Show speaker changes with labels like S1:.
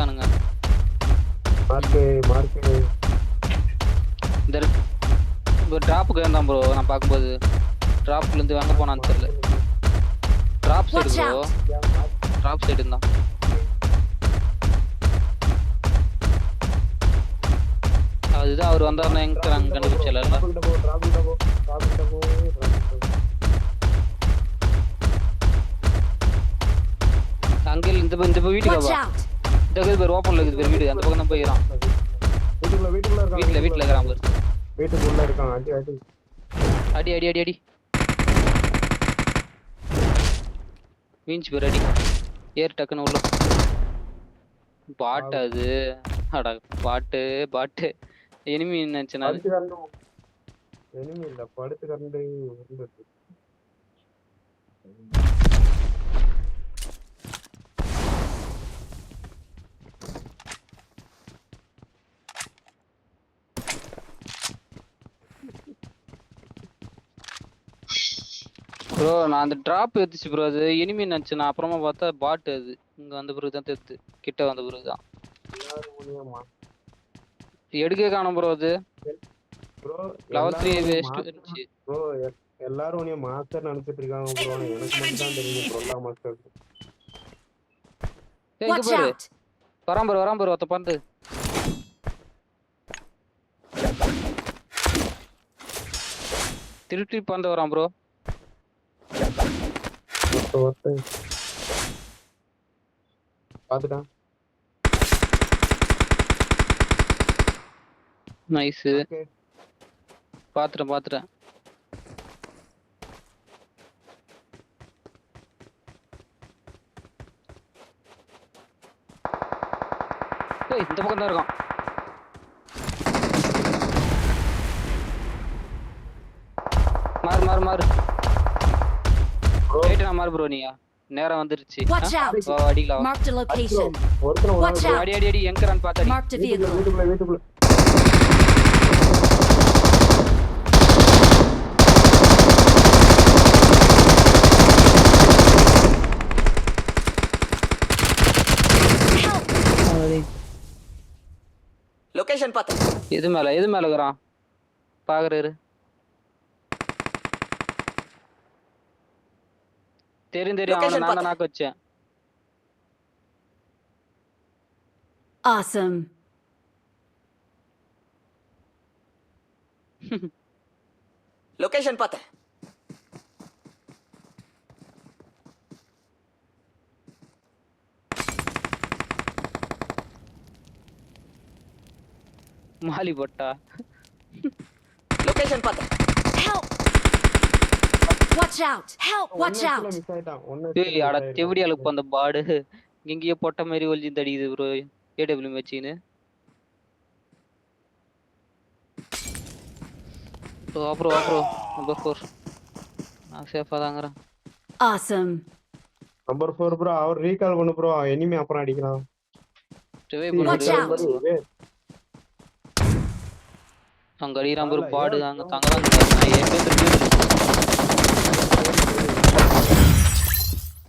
S1: இருக்கானுங்க.
S2: மார்க்
S1: இந்த டிராப்புக்கு வந்தான் ப்ரோ. நான் பார்க்கும்போது டிராப்ல இருந்து எங்க போனான்னு தெரியல. Drop side bro. Drop side இருந்தான். அதுதான் அவர் வந்தாருன்னா எங்க கண்டுபிடிச்சல. அங்கே இந்த வீட்டுக்கு வா. இந்த பேர் ஓப்பன்ல இருக்குது வீடு. அந்த பக்கம் தான் போயிறான். வீட்டுல இருக்கிறான் பேர்.
S2: வீட்டுக்குள்ள இருக்கான்.
S1: அடி அடி அடி அடி வீஞ்சி பேர் அடி. ஏர் டக்குன்னு உள்ள. பாட்டு அது. அட பாட்டு எனிமி நினைச்சேன் நான்.
S2: எனிமி இல்ல, படுத்து கரண்டு.
S1: ப்ரோ நான் அந்த டிராப் எடுத்துச்சு ப்ரோ. அது எனிமி நினைச்சு நான் அப்புறமா பார்த்தா பாட். அது இங்க வந்த பிறகு தான் தெரியுது. கிட்ட வந்த பிறகு தான் எடுக்க காணும் ப்ரோ. அது லெவல் 3 வேஸ்ட் இருந்துச்சு
S2: ப்ரோ. எல்லாரும் உன்னைய மாஸ்டர் நினைச்சிட்டு இருக்காங்க ப்ரோ. எனக்கு மட்டும் தான் தெரியும் ப்ரோ மாஸ்டர்.
S1: எங்க பாரு வராம் ப்ரோ ஒத்த பந்து. திருப்பி பந்து வரான் ப்ரோ.
S2: பாத்துட்டான்.
S1: நைஸ். பாத்துறேன். இந்த பக்கம் தான் இருக்கான். மாறு ரைட் மாறு ப்ரோ. நீயா நேரா வந்துருச்சு. அடிக்கலாம். அடி எங்கறான்னு பாத்து அடி.
S2: வீட்டுக்குள்ள
S3: லொகேஷன் பாத்து.
S1: எது மேல இருக்கறான் பாக்குறாரு. தெரியும் அவன நான் நாக்க வச்சேன்.
S4: Awesome.
S3: லொகேஷன் பாத்து.
S1: மாலி போட்டா.
S3: லொகேஷன் பாத்து.
S4: Help. Watch out. Help. Watch out.
S1: ஏய் அட தெவடி அலுப்பு அந்த பாடு. இங்கேயே போட்ட மாதிரி ஒளிஞ்சு தடிக்குது ப்ரோ. ஏடபிள்யூ வெச்சினு. Bro number 4. நான் சேஃபா தாங்கறேன்.
S4: Awesome.
S2: Number 4 bro. அவர் ரீகால் பண்ணு ப்ரோ. எனிமி அப்புறம் அடிக்கலாம்.
S1: அங்க அடிக்கிறான் ப்ரோ. பாடு அங்க தங்கறாங்க. நான் ஏன்